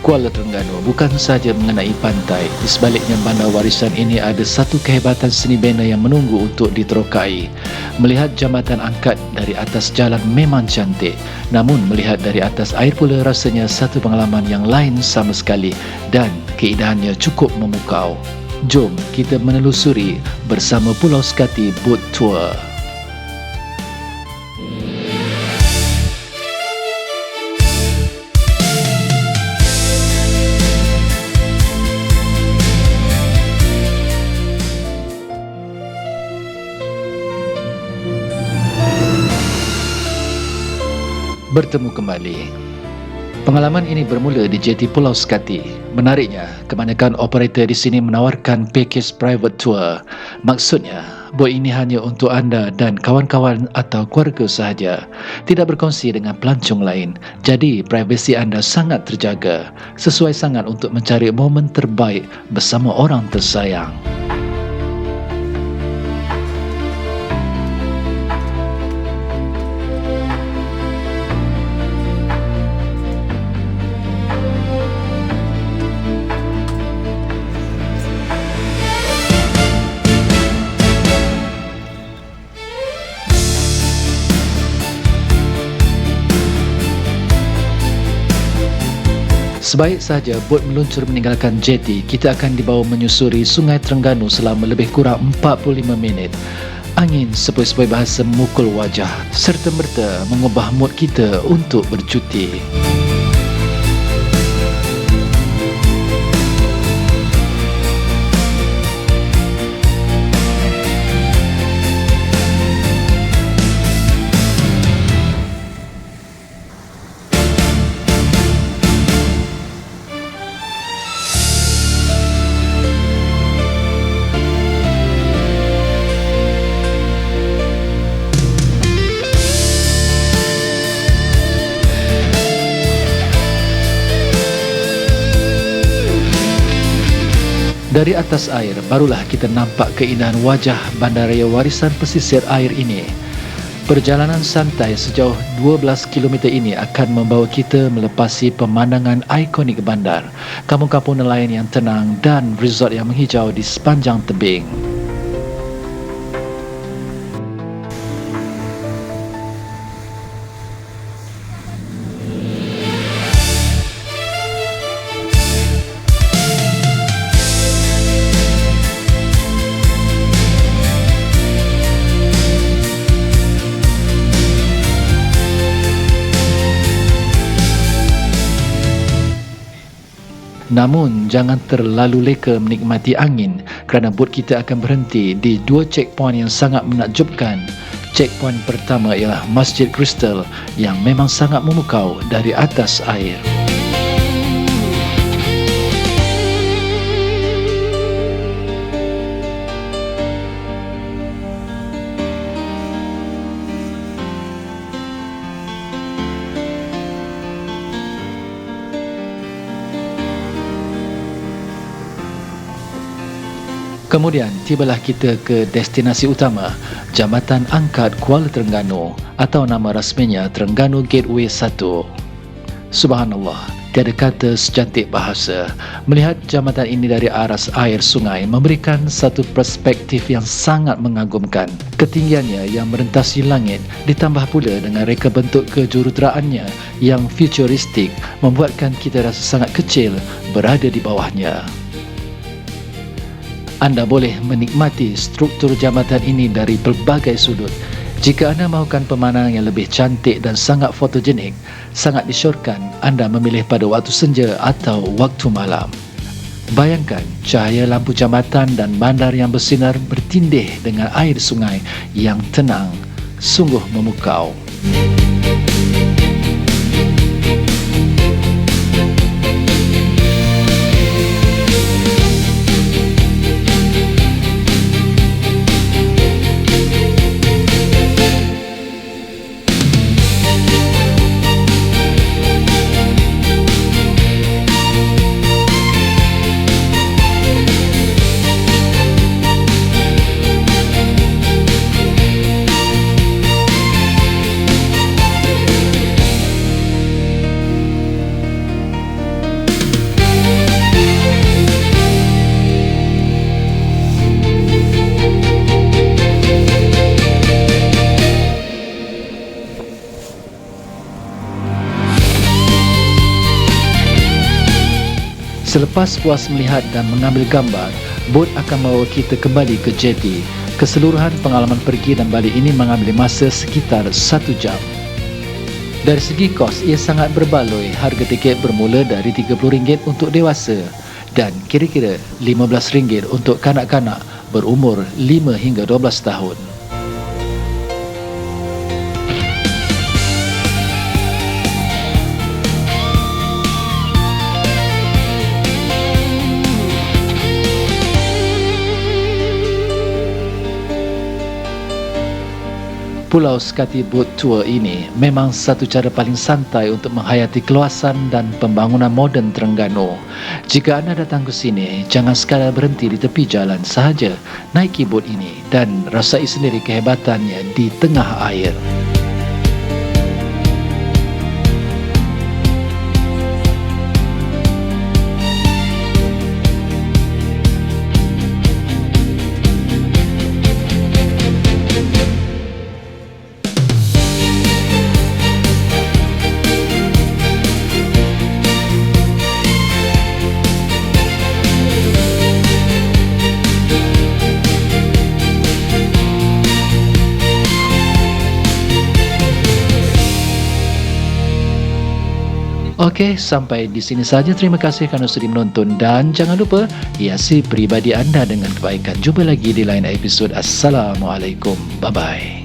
Kuala Terengganu bukan sahaja mengenai pantai, di sebaliknya bandar warisan ini ada satu kehebatan seni bina yang menunggu untuk diterokai. Melihat jambatan angkat dari atas jalan memang cantik, namun melihat dari atas air pula rasanya satu pengalaman yang lain sama sekali dan keindahannya cukup memukau. Jom kita menelusuri bersama Pulau Sekati Boat Tour. Bertemu kembali. Pengalaman ini bermula di jeti Pulau Sekati. Menariknya, kebanyakan operator di sini menawarkan pakej private tour. Maksudnya, bot ini hanya untuk anda dan kawan-kawan atau keluarga sahaja. Tidak berkongsi dengan pelancong lain. Jadi, privasi anda sangat terjaga. Sesuai sangat untuk mencari momen terbaik bersama orang tersayang. Sebaik sahaja bot meluncur meninggalkan jeti, kita akan dibawa menyusuri Sungai Terengganu selama lebih kurang 45 minit. Angin sepoi-sepoi bahasa memukul wajah serta-merta mengubah mood kita untuk bercuti. Dari atas air, barulah kita nampak keindahan wajah bandaraya warisan pesisir air ini. Perjalanan santai sejauh 12 km ini akan membawa kita melepasi pemandangan ikonik bandar, kampung-kampung nelayan yang tenang dan resort yang menghijau di sepanjang tebing. Namun, jangan terlalu leka menikmati angin kerana bot kita akan berhenti di dua checkpoint yang sangat menakjubkan. Checkpoint pertama ialah Masjid Kristal yang memang sangat memukau dari atas air. Kemudian, tibalah kita ke destinasi utama, Jambatan Angkat Kuala Terengganu atau nama rasminya Terengganu Gateway 1. Subhanallah, tiada kata secantik bahasa. Melihat jambatan ini dari aras air sungai memberikan satu perspektif yang sangat mengagumkan. Ketinggiannya yang merentasi langit ditambah pula dengan reka bentuk kejuruteraannya yang futuristik membuatkan kita rasa sangat kecil berada di bawahnya. Anda boleh menikmati struktur jambatan ini dari pelbagai sudut. Jika anda mahukan pemandangan yang lebih cantik dan sangat fotogenik, sangat disyorkan anda memilih pada waktu senja atau waktu malam. Bayangkan cahaya lampu jambatan dan bandar yang bersinar bertindih dengan air sungai yang tenang, sungguh memukau. Selepas puas melihat dan mengambil gambar, bot akan membawa kita kembali ke jeti. Keseluruhan pengalaman pergi dan balik ini mengambil masa sekitar 1 jam. Dari segi kos, ia sangat berbaloi. Harga tiket bermula dari RM30 untuk dewasa dan kira-kira RM15 untuk kanak-kanak berumur 5 hingga 12 tahun. Pulau Sekati Boat Tour ini memang satu cara paling santai untuk menghayati keluasan dan pembangunan moden Terengganu. Jika anda datang ke sini, jangan sekadar berhenti di tepi jalan sahaja. Naiki bot ini dan rasai sendiri kehebatannya di tengah air. Okey, sampai di sini saja. Terima kasih kerana sudi menonton dan jangan lupa hiasi peribadi anda dengan kebaikan. Jumpa lagi di lain episod. Assalamualaikum. Bye-bye.